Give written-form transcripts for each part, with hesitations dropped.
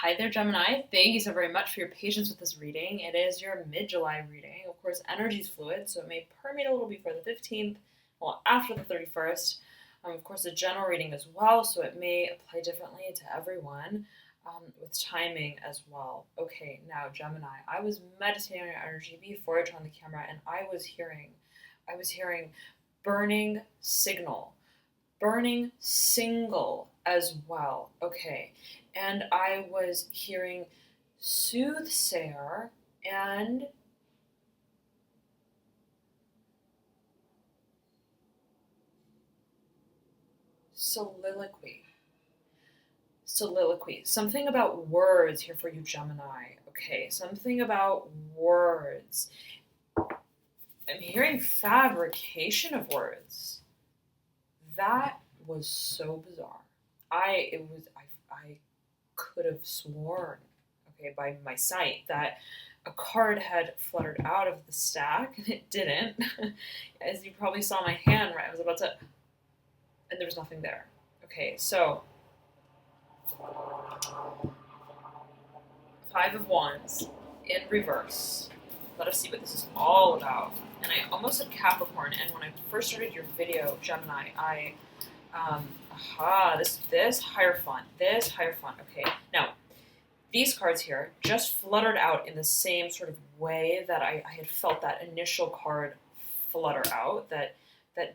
Hi there, Gemini. Thank you so very much for your patience with this reading. It is your mid-July reading. Of course, energy is fluid, so it may permeate a little before the 15th, well, after the 31st. Of course, a general reading as well, so it may apply differently to everyone, with timing as well. Okay, now, Gemini, I was meditating on your energy before I turned on the camera, and I was hearing burning signal, burning single as well. Okay. And I was hearing soothsayer and soliloquy. Soliloquy. Something about words here for you, Gemini. Okay, something about words. I'm hearing fabrication of words. That was so bizarre. I could have sworn, okay, by my sight, that a card had fluttered out of the stack, and it didn't. As you probably saw my hand, right? I was about to, and there was nothing there. Okay, so Five of Wands in reverse. Let us see what this is all about. And I almost said Capricorn, and when I first started your video, Gemini, this Hierophant, okay. Now, these cards here just fluttered out in the same sort of way that I had felt that initial card flutter out that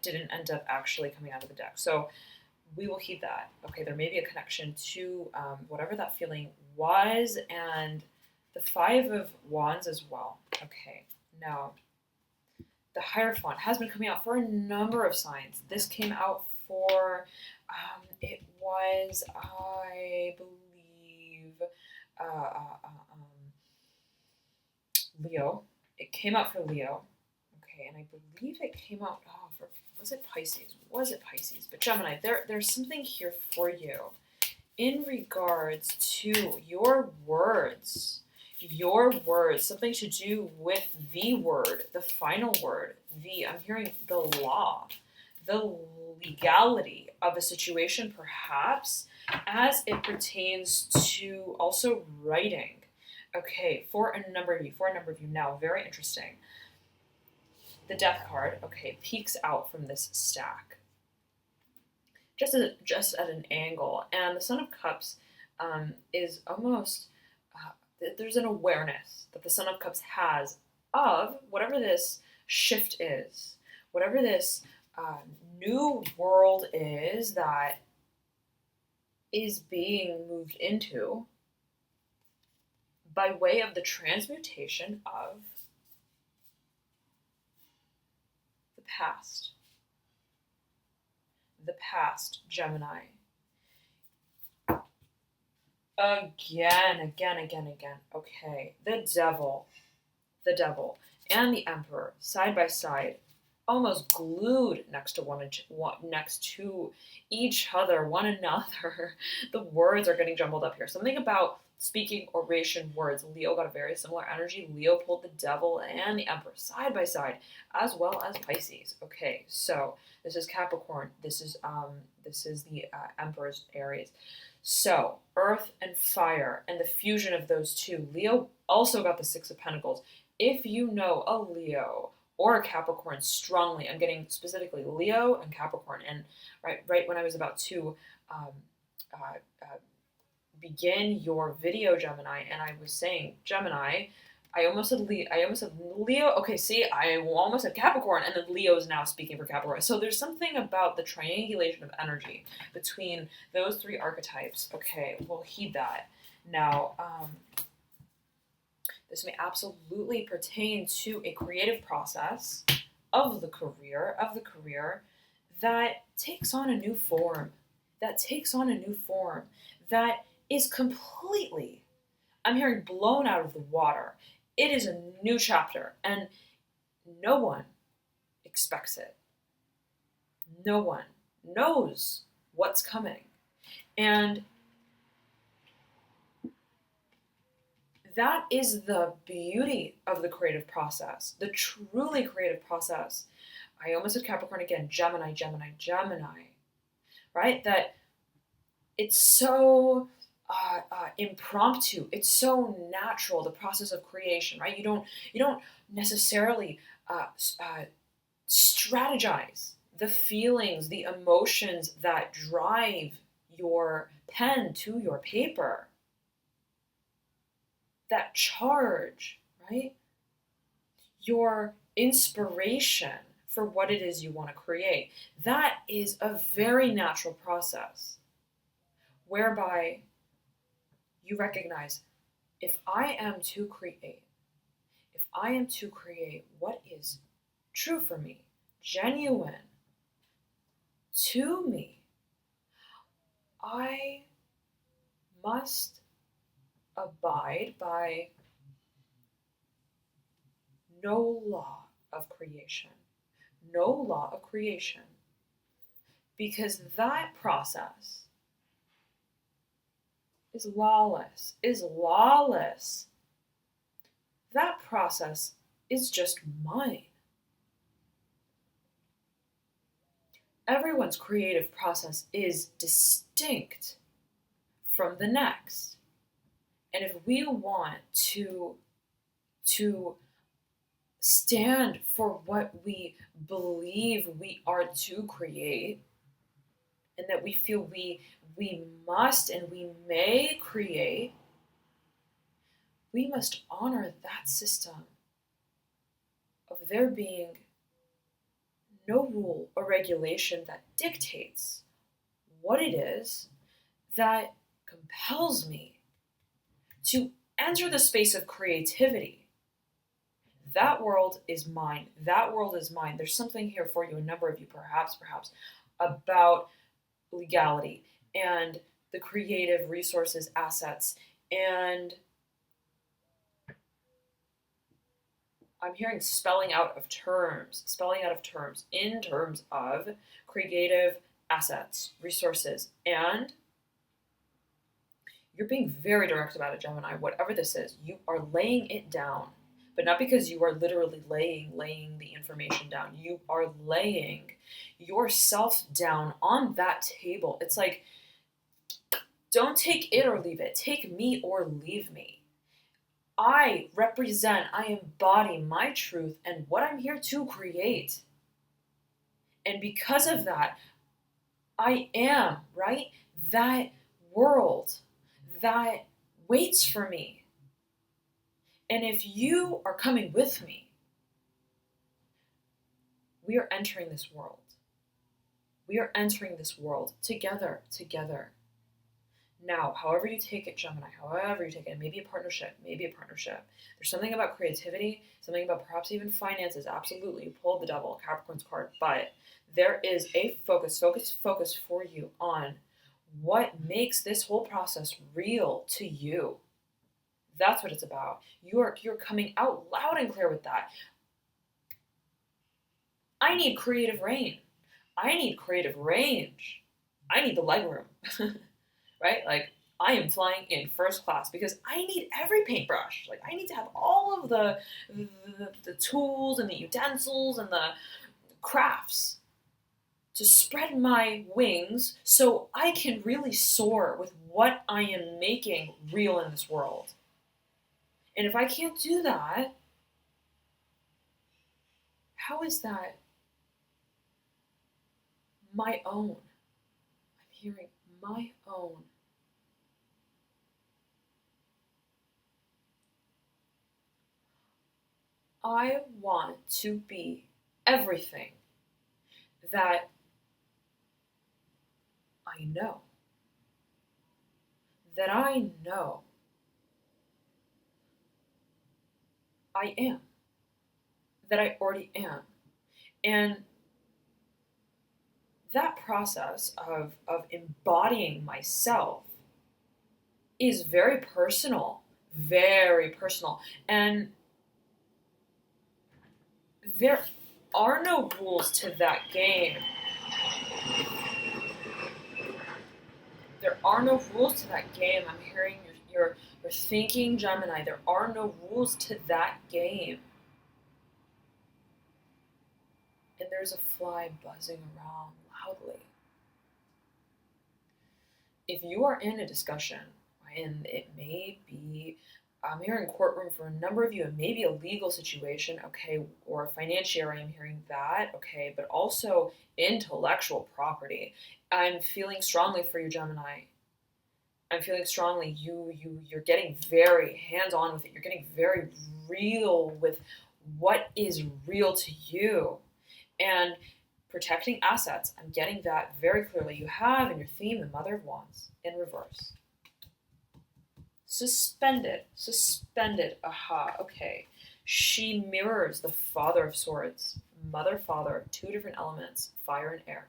didn't end up actually coming out of the deck. So we will heed that. Okay, there may be a connection to whatever that feeling was, and the Five of Wands as well. Okay, now the Hierophant has been coming out for a number of signs. This came out for, it was, I believe, uh, uh, uh, um, Leo. It came out for Leo. Okay, and I believe it came out, for, was it Pisces? But Gemini, there's something here for you in regards to your words, something to do with the word, the final word, I'm hearing the law, the legality of a situation, perhaps, as it pertains to also writing. Okay, for a number of you now, very interesting. The Death card, okay, peeks out from this stack, just at an angle, and the Son of Cups is almost, there's an awareness that the Son of Cups has of whatever this shift is, whatever this new world is that is being moved into by way of the transmutation of the past. The past, Gemini. Again. Okay, the devil, and the Emperor side by side, almost glued next to each other, one another. The words are getting jumbled up here. Something about speaking oration words. Leo got a very similar energy. Leo pulled the devil and the Emperor side by side, as well as Pisces. Okay, so this is Capricorn. This is the Emperor's Aries. So Earth and Fire and the fusion of those two. Leo also got the Six of Pentacles. If you know a Leo or a Capricorn strongly, I'm getting specifically Leo and Capricorn, and right when I was about to begin your video, Gemini, and I was saying Gemini, I almost said Leo. Okay, see, I almost said Capricorn, and then Leo is now speaking for Capricorn. So there's something about the triangulation of energy between those three archetypes. Okay, we'll heed that. Now, this may absolutely pertain to a creative process of the career that takes on a new form, that is completely, I'm hearing, blown out of the water. It is a new chapter, and no one expects it. No one knows what's coming. And that is the beauty of the creative process, the truly creative process. I almost said Capricorn again, Gemini, right? That it's so impromptu. It's so natural, the process of creation, right? You don't necessarily strategize the feelings, the emotions that drive your pen to your paper, that charge, right? Your inspiration for what it is you want to create. That is a very natural process whereby you recognize, if I am to create, what is true for me, genuine to me, I must abide by no law of creation. No law of creation. Because that process is lawless, That process is just mine. Everyone's creative process is distinct from the next. And if we want to stand for what we believe we are to create, and that we feel we must and we may create, we must honor that system of there being no rule or regulation that dictates what it is that compels me to enter the space of creativity. That world is mine. That world is mine. There's something here for you, a number of you perhaps, about legality and the creative resources, assets, and I'm hearing spelling out of terms in terms of creative assets, resources, and you're being very direct about it, Gemini. Whatever this is, you are laying it down, but not because you are literally laying the information down. You are laying yourself down on that table. It's like, don't take it or leave it. Take me or leave me. I embody my truth and what I'm here to create. And because of that, I am, right? That world that waits for me. And if you are coming with me, we are entering this world. We are entering this world together. Now, however you take it, Gemini, however you take it, maybe a partnership. There's something about creativity, something about perhaps even finances. Absolutely, you pulled the devil, Capricorn's card, but there is a focus for you on what makes this whole process real to you. That's what it's about. You're coming out loud and clear with that. I need creative reign. I need creative range. I need the legroom. Right? Like, I am flying in first class because I need every paintbrush. Like, I need to have all of the tools and the utensils and the crafts to spread my wings so I can really soar with what I am making real in this world. And if I can't do that, how is that my own? I'm hearing my own. I want to be everything that I know. That I know I am. That I already am. And that process of embodying myself is very personal. And there are no rules to that game. I'm hearing you're thinking, Gemini. There are no rules to that game. And there's a fly buzzing around loudly. If you are in a discussion And it may be, I'm hearing courtroom for a number of you. It may be a legal situation, okay, or financiary. I'm hearing that, okay, but also intellectual property. I'm feeling strongly for you, Gemini. I'm feeling strongly. You're getting very hands-on with it. You're getting very real with what is real to you, and protecting assets. I'm getting that very clearly. You have in your theme the Mother of Wands in reverse. Suspended. Aha, okay. She mirrors the Father of Swords. Mother, Father, two different elements, fire and air.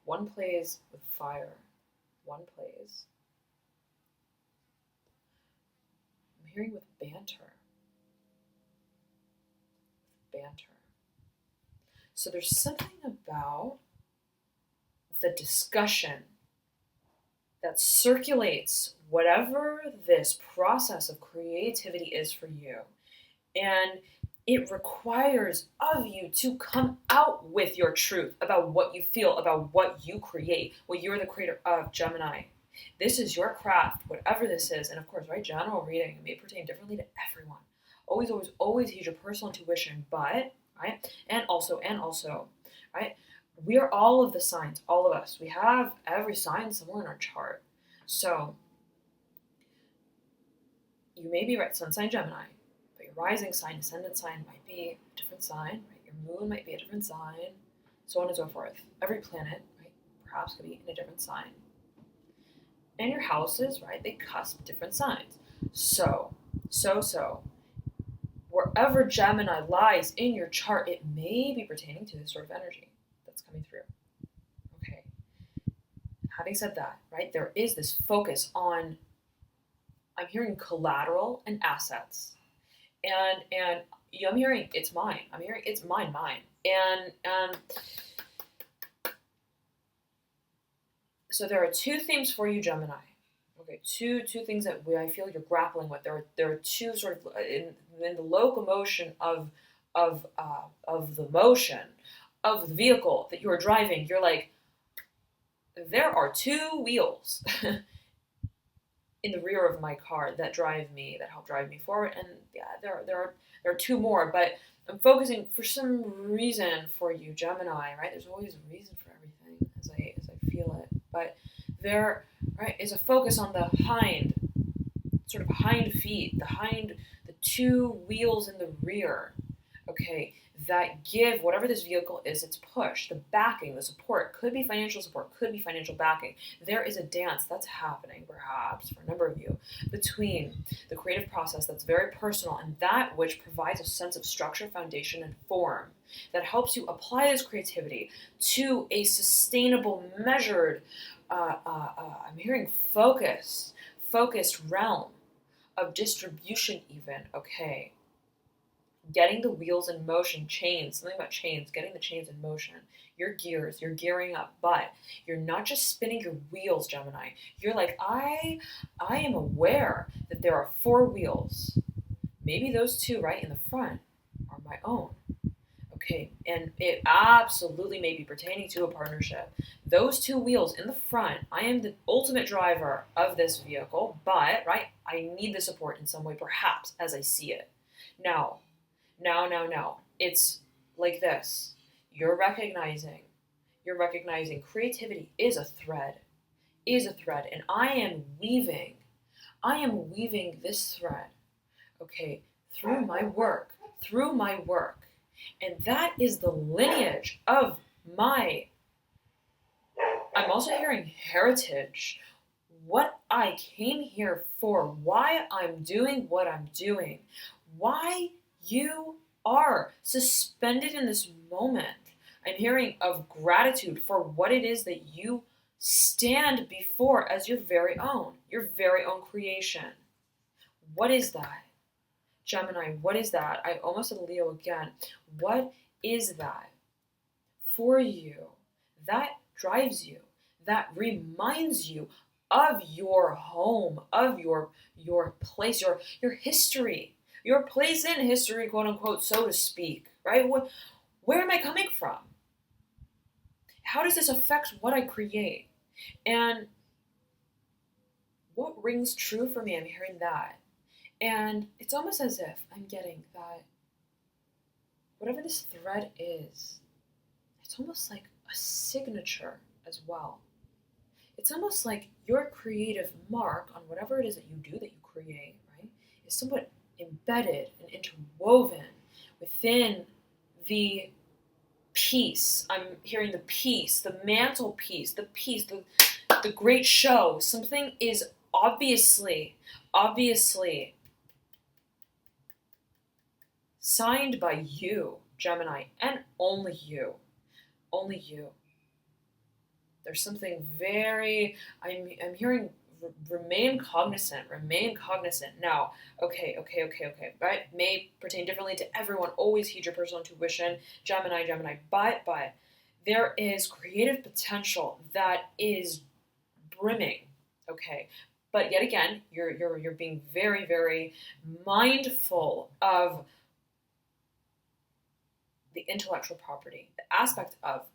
One plays with fire. One plays. I'm hearing with banter. So there's something about the discussion that circulates whatever this process of creativity is for you. And it requires of you to come out with your truth about what you feel, about what you create, what you're the creator of, Gemini. This is your craft, whatever this is. And of course, right, general reading may pertain differently to everyone. Always use your personal intuition, but, right, and also, right, we are all of the signs, all of us. We have every sign somewhere in our chart. So you may be right, sun sign Gemini, but your rising sign, ascendant sign might be a different sign, right? Your moon might be a different sign, so on and so forth. Every planet, right, perhaps could be in a different sign. And your houses, right, they cusp different signs. So, wherever Gemini lies in your chart, it may be pertaining to this sort of energy that's coming through. Okay. Having said that, right, there is this focus on, I'm hearing collateral and assets. And I'm hearing it's mine. I'm hearing it's mine. And so there are two themes for you, Gemini. Okay, two things that I feel you're grappling with. There are two sort of in the locomotion of the motion of the vehicle that you are driving. You're like, there are two wheels in the rear of my car that help drive me forward, and yeah, there are two more, but I'm focusing for some reason for you, Gemini, right? There's always a reason for everything as I feel it, but there, right, is a focus on the hind feet, the two wheels in the rear, okay, that give whatever this vehicle is its push, the backing, the support. Could be financial support, could be financial backing. There is a dance that's happening, perhaps, for a number of you, between the creative process that's very personal and that which provides a sense of structure, foundation, and form that helps you apply this creativity to a sustainable, measured, I'm hearing focused realm of distribution even, okay. Getting the wheels in motion, chains, something about chains, getting the chains in motion. Your gears, you're gearing up, but you're not just spinning your wheels, Gemini. You're like, I am aware that there are four wheels. Maybe those two right in the front are my own. Okay, and it absolutely may be pertaining to a partnership. Those two wheels in the front, I am the ultimate driver of this vehicle, but, right, I need the support in some way, perhaps, as I see it. Now, it's like this. You're recognizing creativity is a thread, and I am weaving this thread, okay, through my work, and that is the lineage of I'm also hearing heritage, what I came here for, why I'm doing what I'm doing, why you are suspended in this moment. I'm hearing of gratitude for what it is that you stand before as your very own creation. What is that? Gemini, what is that? I almost said Leo again. What is that for you that drives you, that reminds you of your home, of your place, your history, your place in history, quote unquote, so to speak, right? Where am I coming from? How does this affect what I create? And what rings true for me? I'm hearing that. And it's almost as if I'm getting that whatever this thread is, it's almost like a signature as well. It's almost like your creative mark on whatever it is that you do, that you create, right, is somewhat embedded and interwoven within the piece. I'm hearing the piece, the mantelpiece, the piece, the great show. Something is obviously signed by you, Gemini, and only you. Only you. There's something very, I'm hearing remain cognizant. Now, okay. Right? May pertain differently to everyone. Always heed your personal intuition, Gemini. But there is creative potential that is brimming. Okay. But yet again, you're being very, very mindful of the intellectual property, the aspect of,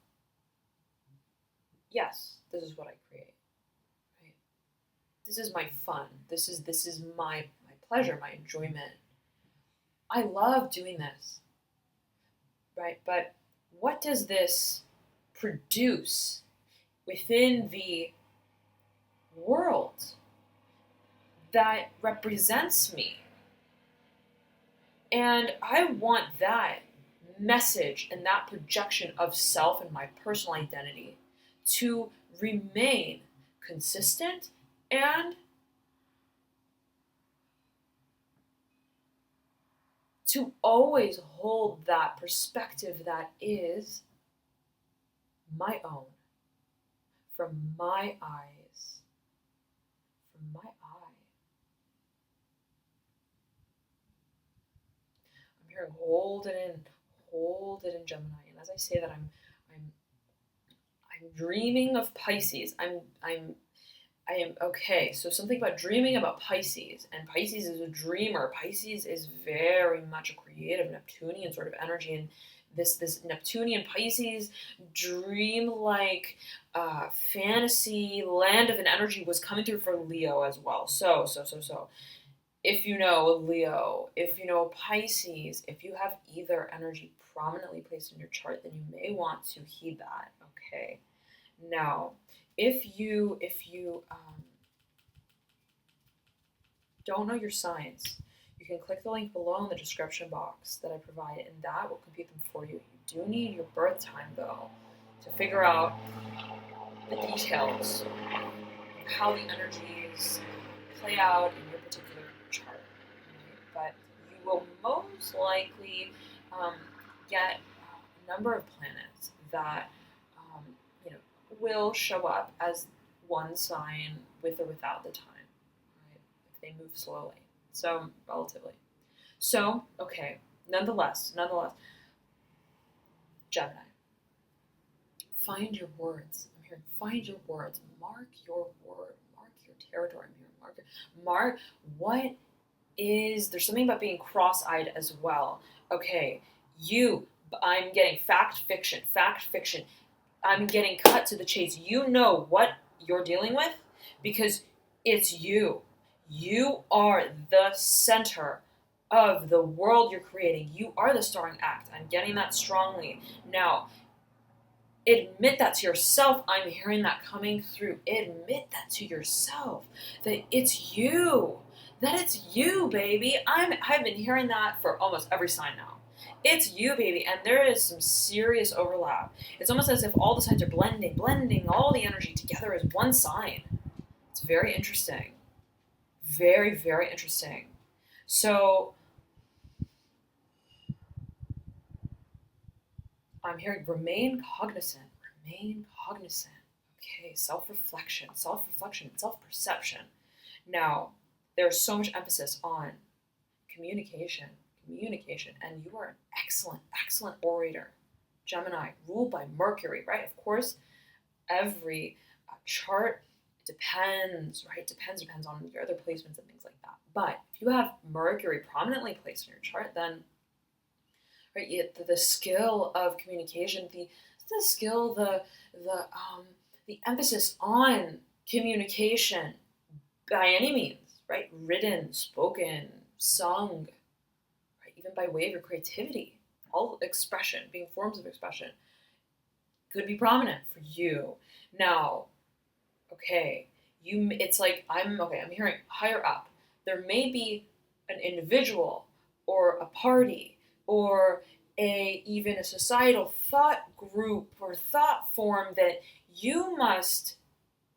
yes, this is what I create. Right? This is my fun. This is my pleasure, my enjoyment. I love doing this. Right? But what does this produce within the world that represents me? And I want that message and that projection of self and my personal identity to remain consistent and to always hold that perspective that is my own, from my eyes, from my eye. I'm hearing hold it in Gemini. And as I say that, I'm dreaming of Pisces. I am okay. So something about dreaming about Pisces, and Pisces is a dreamer. Pisces is very much a creative Neptunian sort of energy, and this Neptunian Pisces dream-like fantasy land of an energy was coming through for Leo as well. So. If you know Leo, if you know Pisces, if you have either energy prominently placed in your chart, then you may want to heed that. Okay. Now, if you don't know your signs, you can click the link below in the description box that I provide, and that will compute them for you. You do need your birth time, though, to figure out the details of how the energies play out in your particular chart. But you will most likely get a number of planets that will show up as one sign with or without the time, right? If they move slowly, so relatively. So okay, nonetheless, Gemini, find your words. I'm hearing find your words. Mark your word. Mark your territory. I'm hearing mark what is. There's something about being cross-eyed as well. Okay, I'm getting fact fiction. I'm getting cut to the chase. You know what you're dealing with because it's you. You are the center of the world you're creating. You are the starring act. I'm getting that strongly. Now, admit that to yourself. I'm hearing that coming through. Admit that to yourself. That it's you. That it's you, baby. I've been hearing that for almost every sign now. It's you, baby, and there is some serious overlap. It's almost as if all the signs are blending all the energy together as one sign. It's very interesting. Very, very interesting. So, I'm hearing remain cognizant. Okay, self-reflection, self-perception. Now, there's so much emphasis on communication, and you are an excellent orator. Gemini, ruled by Mercury, right? Of course, every chart depends, right? Depends on your other placements and things like that. But if you have Mercury prominently placed in your chart, then right, the skill of communication, the skill, the emphasis on communication by any means, right? Written, spoken, sung, right? Even by way of your creativity. All expression, being forms of expression, could be prominent for you. Now, okay, it's like I'm hearing higher up. There may be an individual or a party or even a societal thought group or thought form that you must,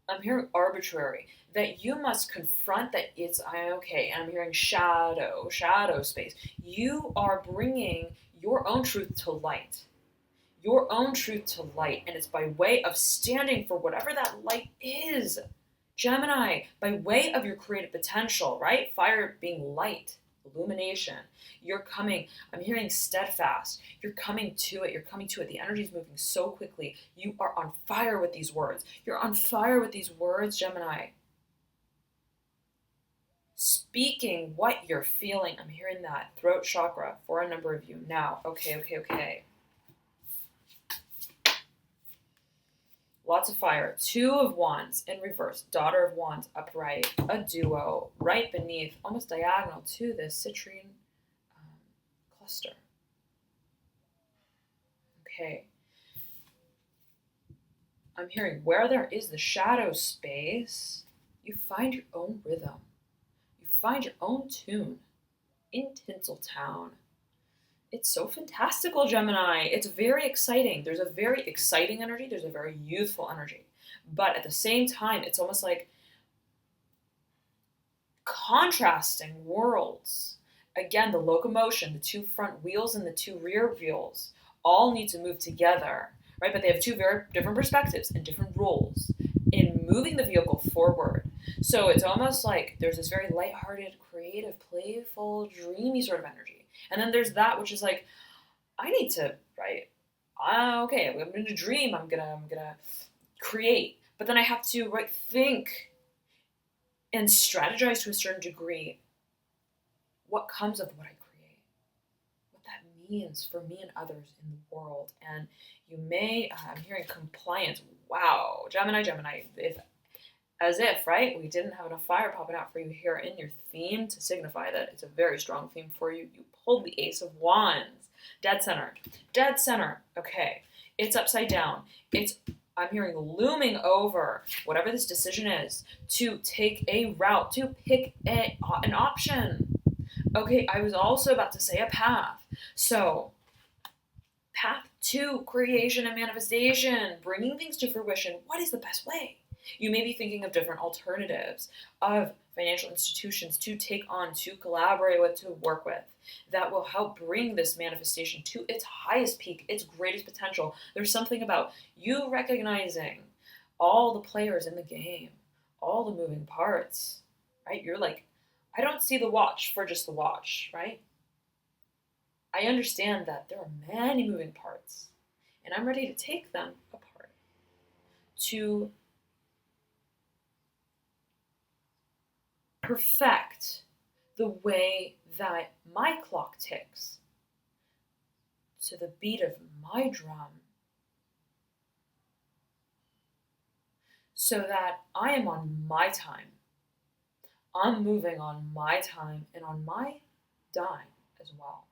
I'm hearing arbitrary, that you must confront, that it's okay, and I'm hearing shadow space. You are bringing your own truth to light. Your own truth to light, and it's by way of standing for whatever that light is. Gemini, by way of your creative potential, right? Fire being light, illumination. You're coming, I'm hearing steadfast. You're coming to it. You're coming to it. The energy is moving so quickly. You are on fire with these words. You're on fire with these words, Gemini. Speaking what you're feeling. I'm hearing that. Throat chakra for a number of you. Now, okay. Lots of fire. Two of Wands in reverse. Daughter of Wands upright. A duo right beneath, almost diagonal to this citrine cluster. Okay. I'm hearing where there is the shadow space, you find your own rhythm. You find your own tune in Tinseltown. It's so fantastical, Gemini. It's very exciting. There's a very exciting energy. There's a very youthful energy. But at the same time, it's almost like contrasting worlds. Again, the locomotion, the two front wheels and the two rear wheels all need to move together, right? But they have two very different perspectives and different roles in moving the vehicle forward. So it's almost like there's this very lighthearted, creative, playful, dreamy sort of energy. And then there's that which is like, I need to, right? Okay, I'm going to dream. I'm gonna create, but then I have to think and strategize to a certain degree. What comes of what I create? What that means for me and others in the world? And you may, I'm hearing compliance. Wow, Gemini, if, right, we didn't have enough fire popping out for you here in your theme to signify that it's a very strong theme for you. You pulled the Ace of Wands. Dead center. Okay, it's upside down. I'm hearing looming over whatever this decision is to take a route, to pick an option. Okay, I was also about to say a path. So, path to creation and manifestation, bringing things to fruition. What is the best way? You may be thinking of different alternatives of financial institutions to take on, to collaborate with, to work with, that will help bring this manifestation to its highest peak, its greatest potential. There's something about you recognizing all the players in the game, all the moving parts, right? You're like, I don't see the watch for just the watch, right? I understand that there are many moving parts, and I'm ready to take them apart to perfect the way that my clock ticks to the beat of my drum, so that I am on my time. I'm moving on my time and on my dime as well.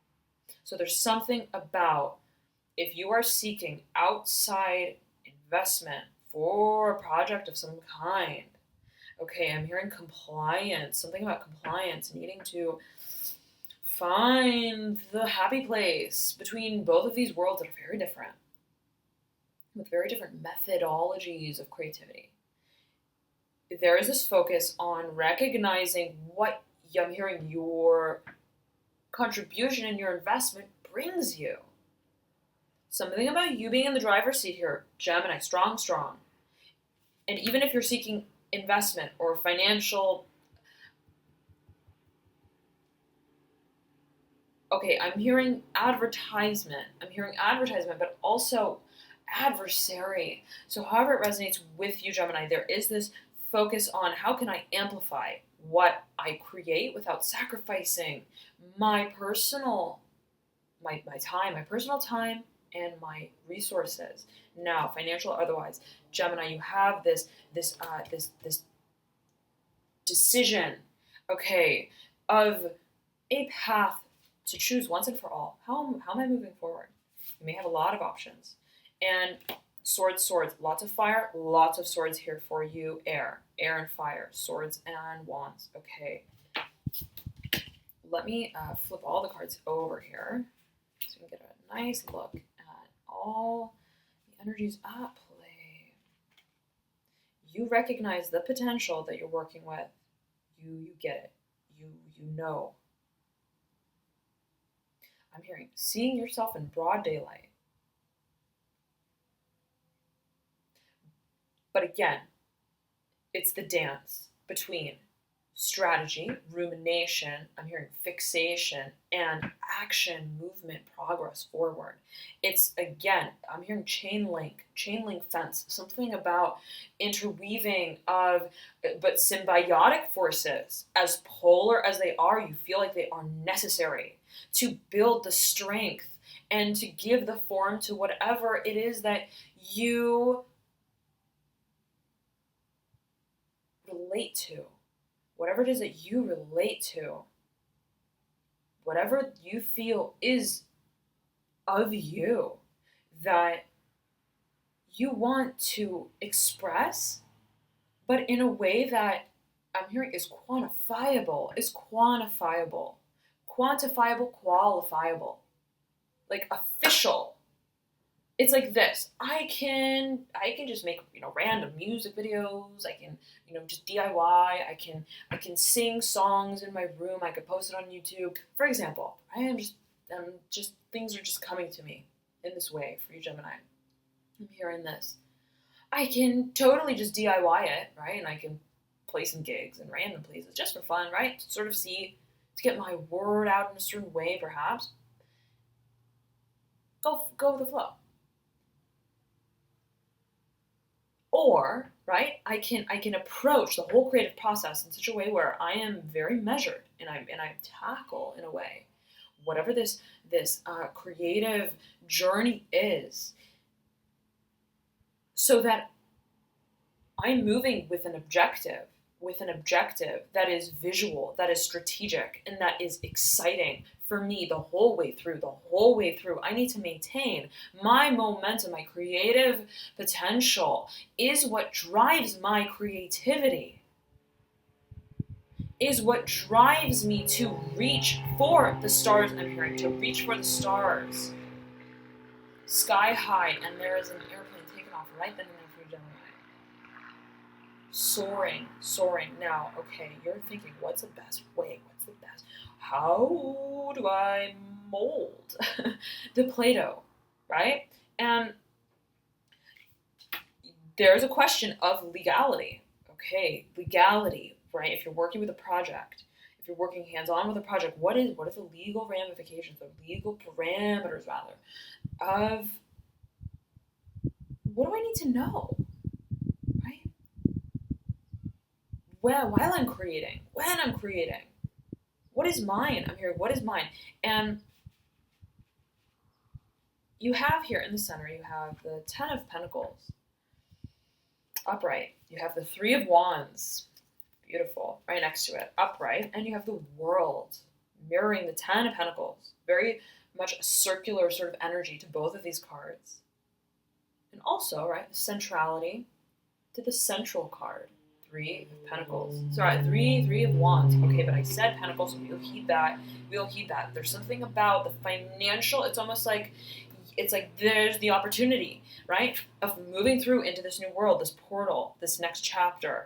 So there's something about, if you are seeking outside investment for a project of some kind, okay, I'm hearing compliance, something about compliance, needing to find the happy place between both of these worlds that are very different, with very different methodologies of creativity. There is this focus on recognizing what I'm hearing your contribution and your investment brings you. Something about you being in the driver's seat here, Gemini, strong. And even if you're seeking investment or financial, okay, I'm hearing advertisement, but also adversary. So however it resonates with you, Gemini, there is this focus on how can I amplify what I create without sacrificing my personal time and my resources. Now, financial or otherwise, Gemini, you have this decision, okay, of a path to choose once and for all. How am I moving forward? You may have a lot of options. And swords, lots of fire, lots of swords here for you. Air and fire, swords and wands. Okay. Let me flip all the cards over here so we can get a nice look at all the energies at play. You recognize the potential that you're working with. You get it. You know. I'm hearing seeing yourself in broad daylight. But again, it's the dance between strategy, rumination, I'm hearing fixation, and action, movement, progress forward. It's, again, I'm hearing chain link fence, something about interweaving of, but symbiotic forces, as polar as they are, you feel like they are necessary to build the strength and to give the form to whatever it is that you relate to. Whatever it is that you relate to, whatever you feel is of you that you want to express, but in a way that I'm hearing is quantifiable, qualifiable, like official. It's like this. I can just make random music videos. I can just DIY. I can sing songs in my room. I could post it on YouTube. For example, I'm just things are just coming to me in this way for you, Gemini. I'm hearing this. I can totally just DIY it, right? And I can play some gigs in random places just for fun, right? To sort of to get my word out in a certain way, perhaps. Go with the flow. Or, right, I can approach the whole creative process in such a way where I am very measured and I tackle in a way whatever this creative journey is, so that I'm moving with an objective that is visual, that is strategic, and that is exciting for me the whole way through. I need to maintain my momentum, my creative potential is what drives my creativity, is what drives me to reach for the stars. I'm hearing to reach for the stars. Sky high, and there is an airplane taking off right then and there for Gemini. Soaring. Now, okay, you're thinking, what's the best way? How do I mold the Play-Doh, right? And there's a question of legality. Okay, legality, right? If you're working with a project, if you're working hands-on with a project, what are the legal ramifications, the legal parameters, rather, of what do I need to know, right? While I'm creating, when I'm creating, what is mine? I'm hearing, what is mine? And you have here in the center, you have the 10 of Pentacles, upright. You have the 3 of Wands, beautiful, right next to it, upright. And you have the World, mirroring the 10 of Pentacles. Very much a circular sort of energy to both of these cards. And also, right, the centrality to the central card. 3 of Pentacles. Sorry, 3 of Wands. Okay, but I said Pentacles, so we'll heed that. There's something about the financial, it's almost like, there's the opportunity, right, of moving through into this new world, this portal, this next chapter.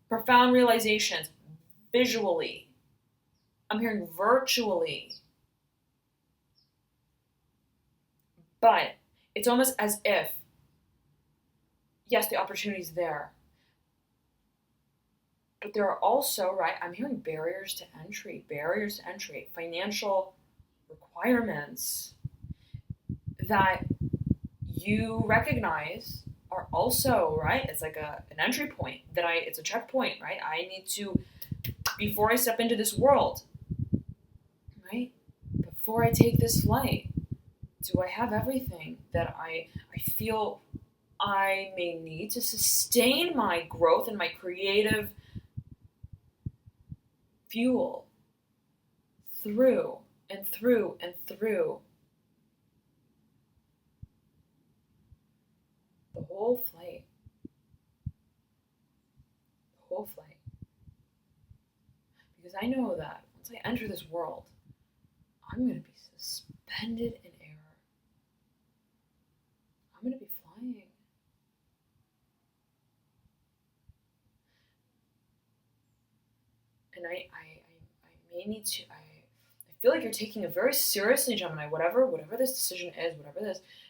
Profound realizations, visually. I'm hearing virtually. But it's almost as if, yes, the opportunity is there. But there are also, right, I'm hearing barriers to entry, financial requirements that you recognize are also, right, it's like an entry point, it's a checkpoint, right? I need to, before I step into this world, right, before I take this flight, do I have everything that I feel I may need to sustain my growth and my creative fuel through and through and through the whole flight. The whole flight. Because I know that once I enter this world, I'm going to be suspended in air. I'm going to be flying. And I may need to, I feel like you're taking it very seriously, Gemini. Whatever this decision is, whatever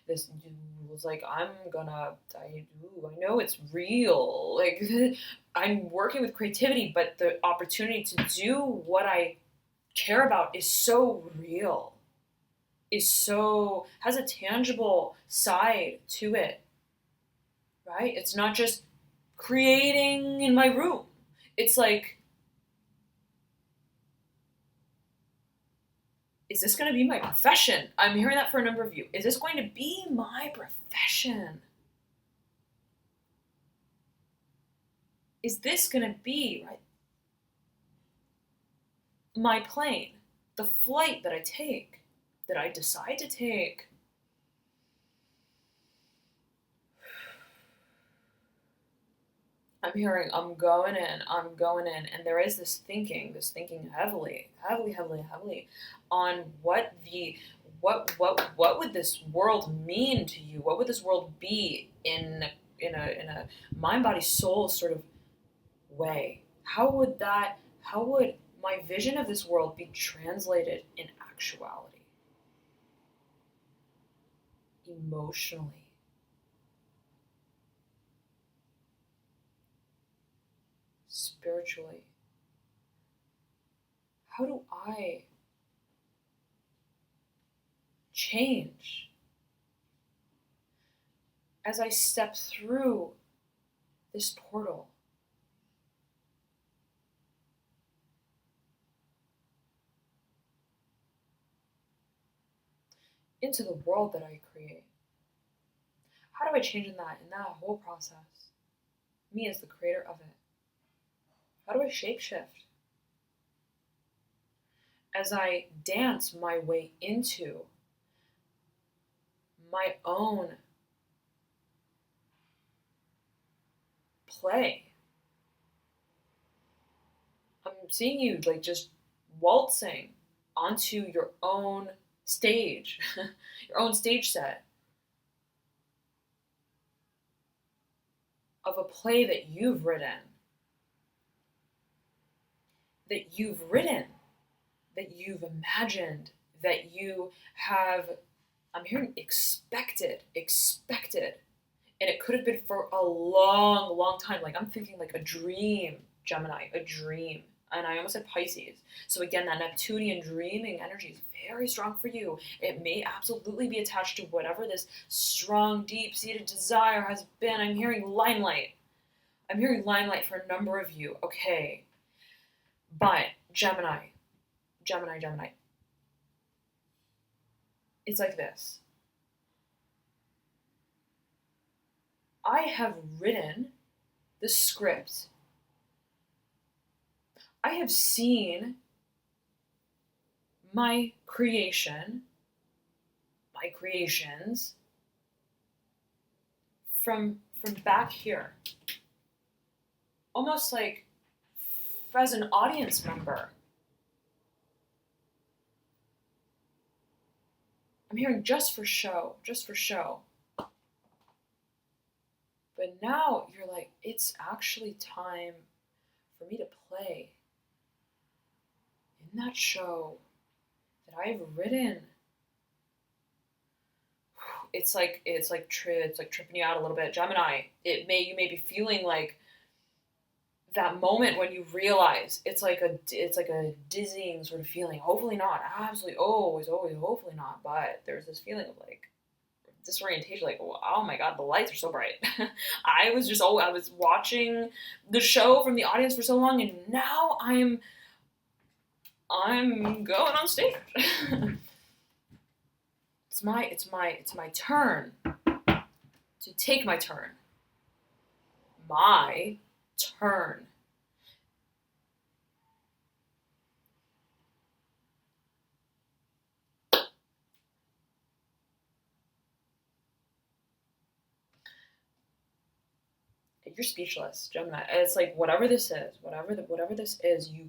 this was like, I know it's real. Like, I'm working with creativity, but the opportunity to do what I care about is so real. Has a tangible side to it, right? It's not just creating in my room. It's like, is this going to be my profession? I'm hearing that for a number of you. Is this going to be my profession? Is this going to be, right, my plane, the flight that I take, that I decide to take? I'm hearing, I'm going in, and there is this thinking heavily on what would this world mean to you? What would this world be in a mind, body, soul sort of way? How would my vision of this world be translated in actuality? Emotionally. Spiritually. How do I change as I step through this portal? Into the world that I create. How do I change in that whole process? Me as the creator of it. How do I shapeshift? As I dance my way into my own play. I'm seeing you like just waltzing onto your own stage, your own stage set of a play that you've written, that you've imagined, that you have, I'm hearing expected, and it could have been for a long, long time. Like, I'm thinking like a dream, Gemini, a dream. And I almost said Pisces. So again, that Neptunian dreaming energy is very strong for you. It may absolutely be attached to whatever this strong, deep-seated desire has been. I'm hearing limelight. For a number of you. Okay. But Gemini. It's like this. I have written the script. I have seen my creations from back here. Almost like as an audience member. I'm hearing just for show. But now you're like, it's actually time for me to play in that show that I've written. It's like tripping you out a little bit, Gemini. You may be feeling like that moment when you realize it's like a dizzying sort of feeling. Hopefully not, absolutely, always, hopefully not. But there's this feeling of like disorientation, like, oh my god, the lights are so bright. I was watching the show from the audience for so long, and now I'm going on stage. It's my turn to take my turn. My turn. You're speechless, Gemini. It's like whatever this is, whatever this is, you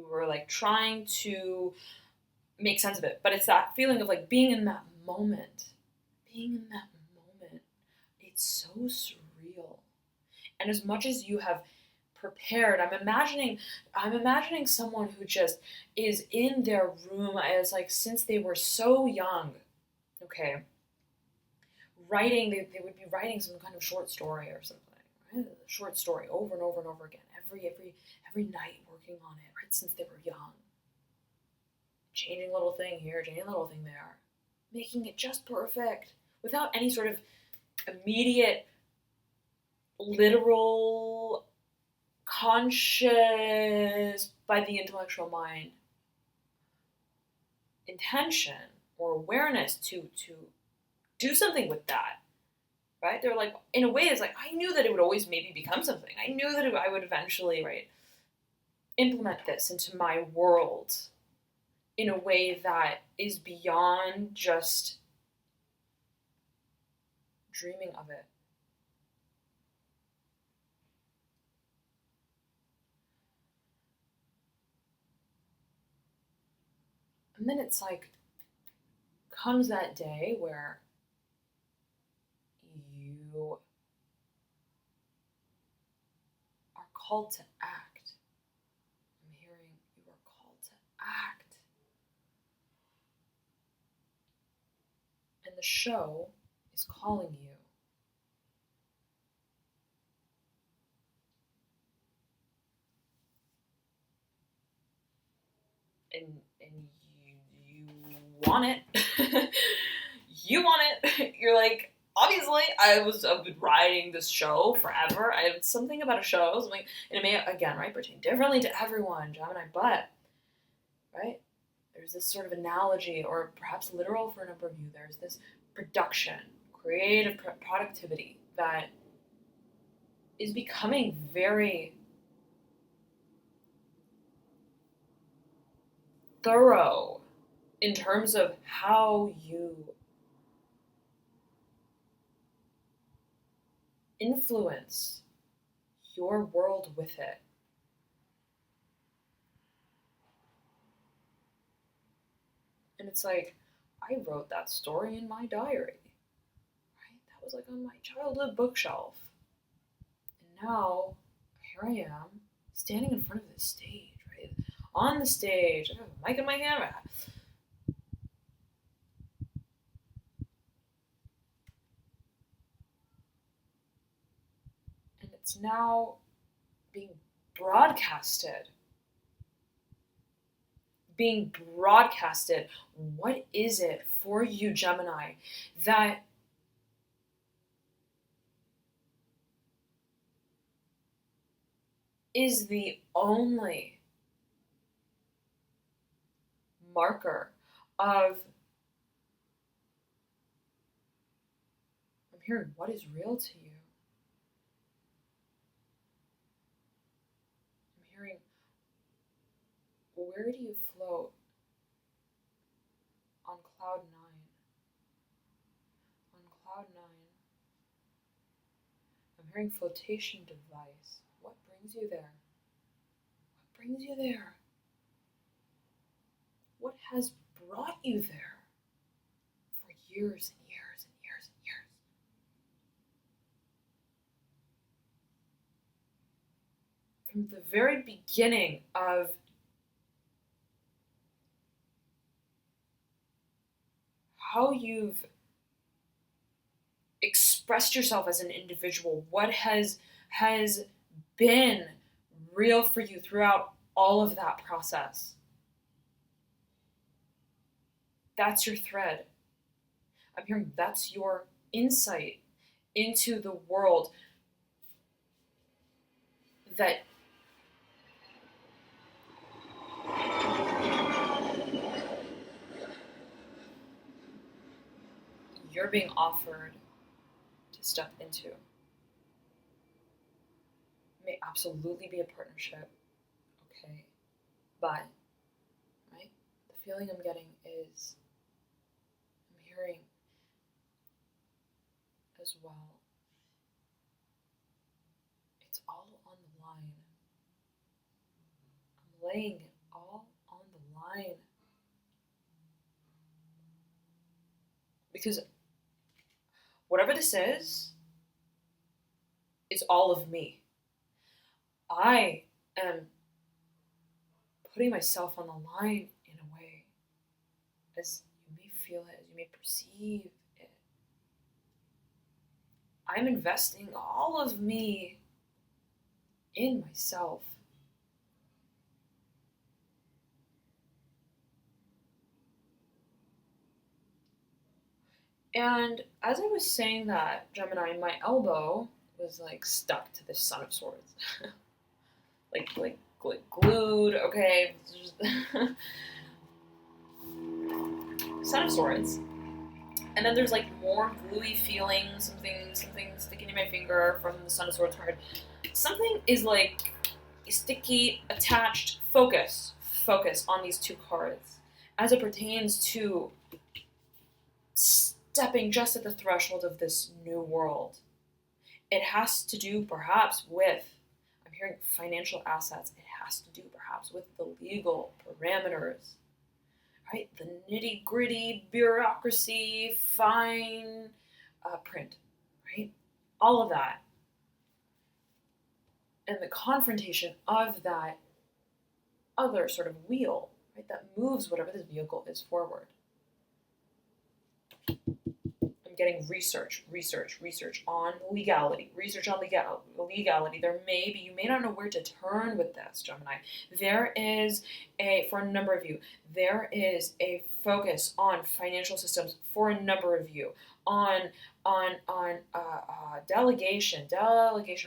were like trying to make sense of it, but it's that feeling of like being in that moment, being in that moment. It's so surreal, and as much as you have prepared, I'm imagining someone who just is in their room as like since they were so young, okay, writing. They would be writing some kind of short story or something. Short story over and over and over again, every night working on it, right since they were young. Changing a little thing here, changing a little thing there, making it just perfect without any sort of immediate, literal, conscious by the intellectual mind intention or awareness to do something with that. Right? They're like, in a way, it's like, I knew that it would always maybe become something. I knew that I would eventually, right, implement this into my world in a way that is beyond just dreaming of it. And then it's like, comes that day where you are called to act. I'm hearing you are called to act. And the show is calling you. And you want it. You want it. You're like, obviously, I've been writing this show forever. I have something about a show, something, and it may, again, right, pertain differently to everyone, Gemini, but, right, there's this sort of analogy, or perhaps literal for a number of you, there's this production, creative productivity that is becoming very thorough in terms of how you influence your world with it. And it's like, I wrote that story in my diary, right? That was like on my childhood bookshelf. And now, here I am, standing in front of this stage, right? On the stage, I have a mic in my hand. And it's now being broadcasted. What is it for you, Gemini, that is the only marker of, I'm hearing, what is real to you? I'm hearing, where do you float on cloud 9? On cloud 9. I'm hearing flotation device. What brings you there? What brings you there? What has brought you there for years and years and years and years? From the very beginning of how you've expressed yourself as an individual, what has been real for you throughout all of that process. That's your thread. I'm hearing that's your insight into the world that you're being offered to to step into. It may absolutely be a partnership, okay, but, right, the feeling I'm getting is, I'm hearing as well, it's all on the line. I'm laying it all on the line. Because whatever this is all of me. I am putting myself on the line in a way, as you may feel it, as you may perceive it. I'm investing all of me in myself. And as I was saying that, Gemini, my elbow was like stuck to this Son of Swords. like glued, okay. Son of Swords. And then there's like more gluey feeling, something sticking in my finger from the Son of Swords card. Something is like sticky, attached, focus on these two cards as it pertains to stepping just at the threshold of this new world. It has to do perhaps with, I'm hearing financial assets, it has to do perhaps with the legal parameters, right? The nitty gritty bureaucracy, fine print, right? All of that. And the confrontation of that other sort of wheel, right, that moves whatever this vehicle is forward. I'm getting research on legality, legality. There may be, you may not know where to turn with this, Gemini. There is for a number of you, there is a focus on financial systems for a number of you, on delegation,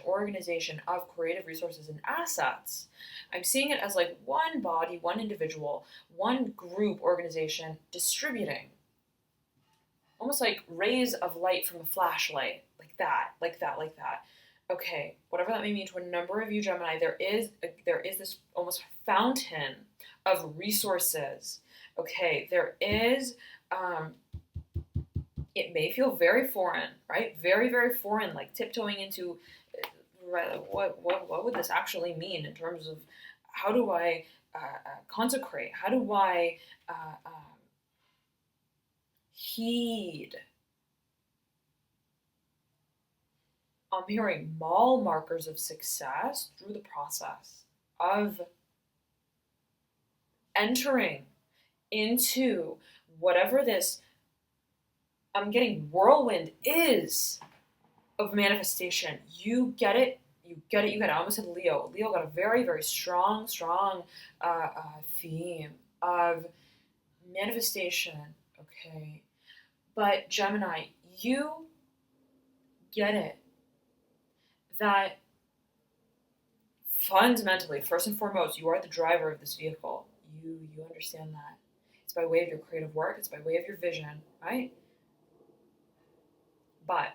organization of creative resources and assets. I'm seeing it as like one body, one individual, one group organization distributing. Almost like rays of light from a flashlight, like that. Okay, whatever that may mean to a number of you, Gemini, there is this almost fountain of resources. Okay, there is, it may feel very foreign, right? Very, very foreign, like tiptoeing into what would this actually mean in terms of how do I consecrate? How do I heed? I'm hearing mall markers of success through the process of entering into whatever this, I'm getting whirlwind is of manifestation. You get it. I almost said Leo. Leo got a very, very strong theme of manifestation. Okay. But Gemini, you get it. That fundamentally, first and foremost, you are the driver of this vehicle. You understand that. It's by way of your creative work. It's by way of your vision, right? But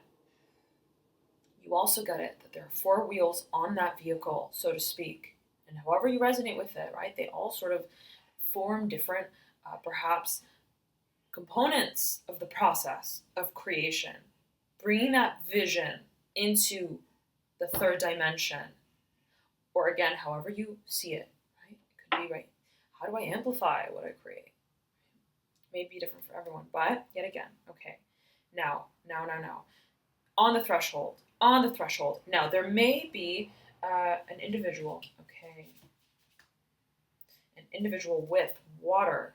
you also get it that there are four wheels on that vehicle, so to speak. And however you resonate with it, right, they all sort of form different, perhaps, components of the process of creation. Bringing that vision into the third dimension, or again, however you see it, right? It could be, right, how do I amplify what I create? It may be different for everyone, but yet again, okay, now, on the threshold. Now, there may be an individual, okay, an individual with water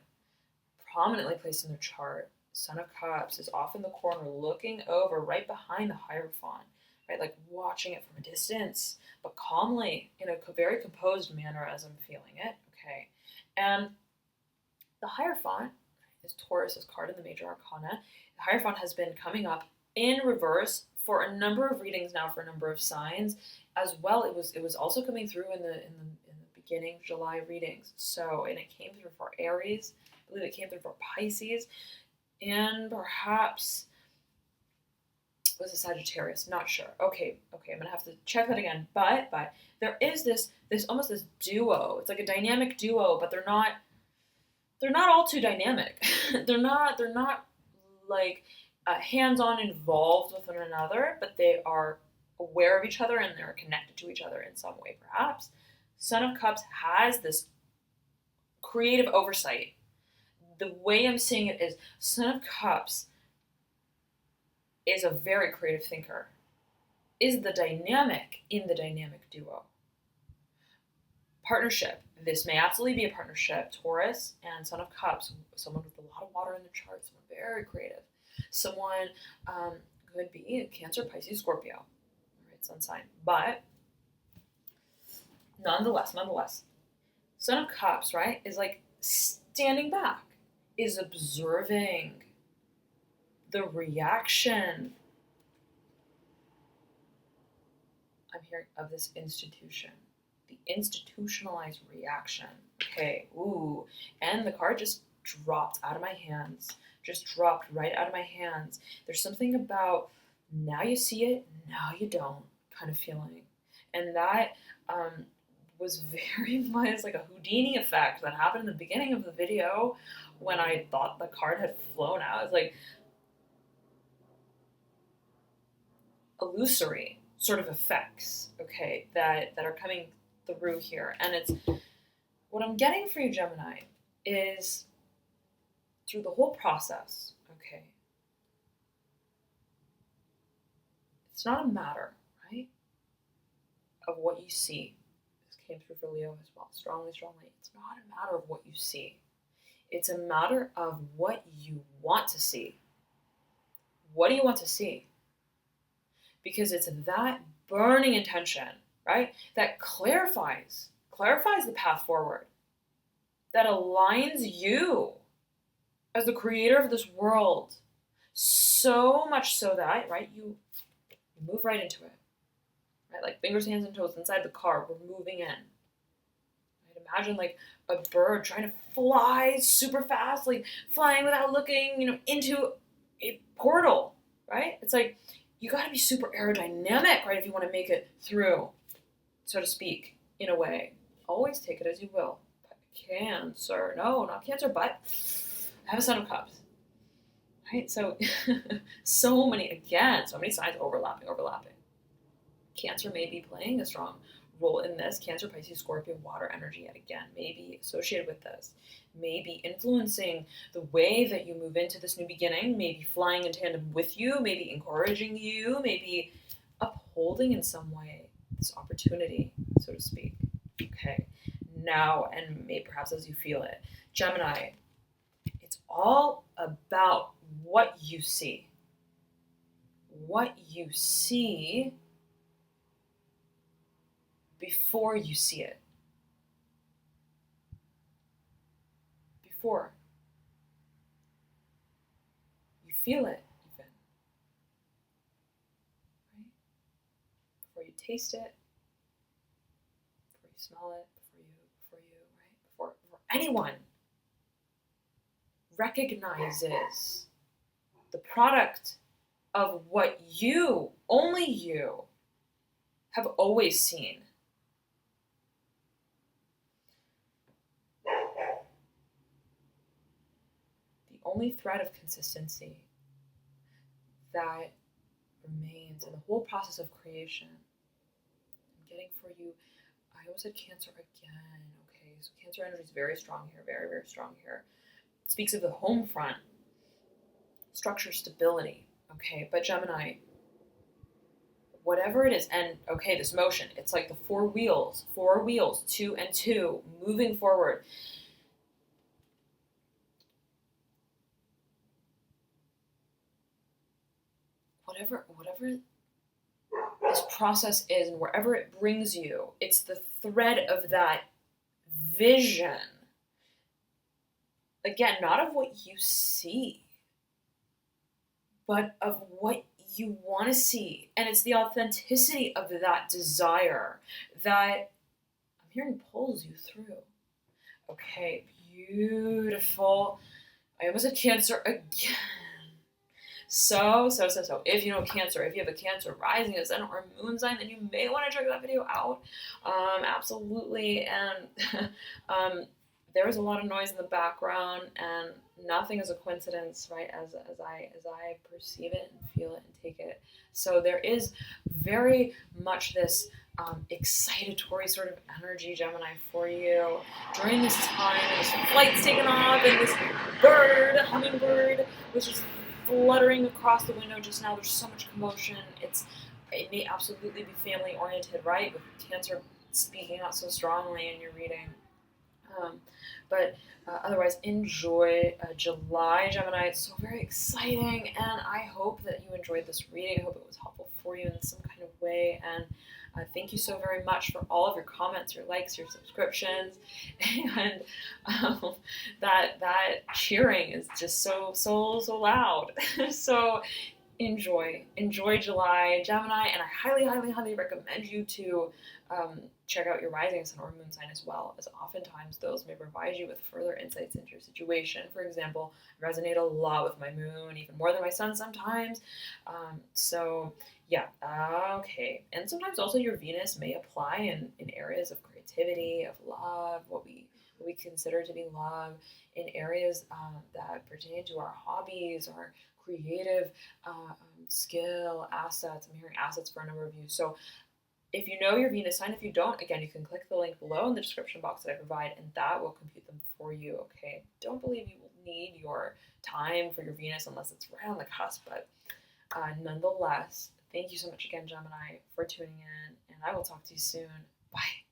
prominently placed in their chart. Son of Cups is off in the corner looking over right behind the Hierophant, right, like watching it from a distance, but calmly, in a very composed manner as I'm feeling it, okay. And the Hierophant is Taurus's card in the Major Arcana. The Hierophant has been coming up in reverse for a number of readings now, for a number of signs as well. It was also coming through in the beginning July readings. So, and it came through for Aries. I believe it came through for Pisces, and perhaps Was it Sagittarius? Not sure. Okay, I'm gonna have to check that again. But there is this almost this duo. It's like a dynamic duo, but they're not all too dynamic. they're not like hands-on involved with one another, but they are aware of each other and they're connected to each other in some way, perhaps. Son of Cups has this creative oversight. The way I'm seeing it is Son of Cups is a very creative thinker, is the dynamic in the dynamic duo. Partnership. This may absolutely be a partnership. Taurus and Son of Cups, someone with a lot of water in their chart, someone very creative. Someone could be Cancer, Pisces, Scorpio, right, sun sign. But nonetheless, Son of Cups, right, is like standing back, is observing the reaction I'm hearing of this institution, the institutionalized reaction. Okay, ooh, and the card just dropped out of my hands, just dropped right out of my hands. There's something about now you see it, now you don't kind of feeling. And that was very much like a Houdini effect that happened in the beginning of the video when I thought the card had flown out. It's like illusory sort of effects, okay, that are coming through here. And it's what I'm getting for you, Gemini, is through the whole process, okay, it's not a matter, right, of what you see. This came through for Leo as well, strongly. It's not a matter of what you see. It's a matter of what you want to see. What do you want to see? Because it's that burning intention, right, that clarifies the path forward, that aligns you as the creator of this world so much so that, right, you move right into it, right, like fingers, hands, and toes inside the car, we're moving in. Right? Imagine like a bird trying to fly super fast, like flying without looking, into a portal, right? It's like, you got to be super aerodynamic, right, if you want to make it through, so to speak, in a way. Always take it as you will. But Cancer, no, not Cancer, but I have a Son of Cups, right? So, so many signs overlapping. Cancer may be playing a strong role in this. Cancer, Pisces, Scorpio, water energy yet again, maybe associated with this, maybe influencing the way that you move into this new beginning, maybe flying in tandem with you, maybe encouraging you, maybe upholding in some way this opportunity, so to speak. Okay, now, and maybe perhaps as you feel it, Gemini, it's all about what you see. What you see before you see it. Before. You feel it, even. Right? Before you taste it, before you smell it, before you, right? Before anyone recognizes the product of what you, only you, have always seen. The only thread of consistency that remains in the whole process of creation. I'm getting for you, I almost said Cancer again. Okay, so Cancer energy is very strong here, very, very strong here. It speaks of the home front, structure, stability. Okay, but Gemini, whatever it is, and okay, this motion, it's like the four wheels, 2 and 2, moving forward. Whatever this process is and wherever it brings you, it's the thread of that vision. Again, not of what you see, but of what you want to see. And it's the authenticity of that desire that I'm hearing pulls you through. Okay, beautiful. I almost said Cancer again. So. If you know Cancer, if you have a Cancer rising, ascendant, or moon sign, then you may want to check that video out. Absolutely. And there was a lot of noise in the background, and nothing is a coincidence, right? As I perceive it and feel it and take it. So there is very much this excitatory sort of energy, Gemini, for you during this time. This flight's taken off, and this hummingbird, which is fluttering across the window just now. There's so much commotion. It may absolutely be family oriented, right? With Cancer speaking out so strongly in your reading. But otherwise, enjoy July, Gemini. It's so very exciting, and I hope that you enjoyed this reading. I hope it was helpful for you in some kind of way, and thank you so very much for all of your comments, your likes, your subscriptions, and that cheering is just so loud. So enjoy July, Gemini, and I highly recommend you to check out your rising sun or moon sign as well, as oftentimes those may provide you with further insights into your situation. For example, I resonate a lot with my moon, even more than my sun sometimes. So yeah, okay. And sometimes also your Venus may apply in areas of creativity, of love, what we consider to be love, in areas that pertain to our hobbies, our creative skill, assets. I'm hearing assets for a number of you. So if you know your Venus sign, if you don't, again, you can click the link below in the description box that I provide, and that will compute them for you, okay? Don't believe you will need your time for your Venus unless it's right on the cusp, but nonetheless, thank you so much again, Gemini, for tuning in, and I will talk to you soon. Bye.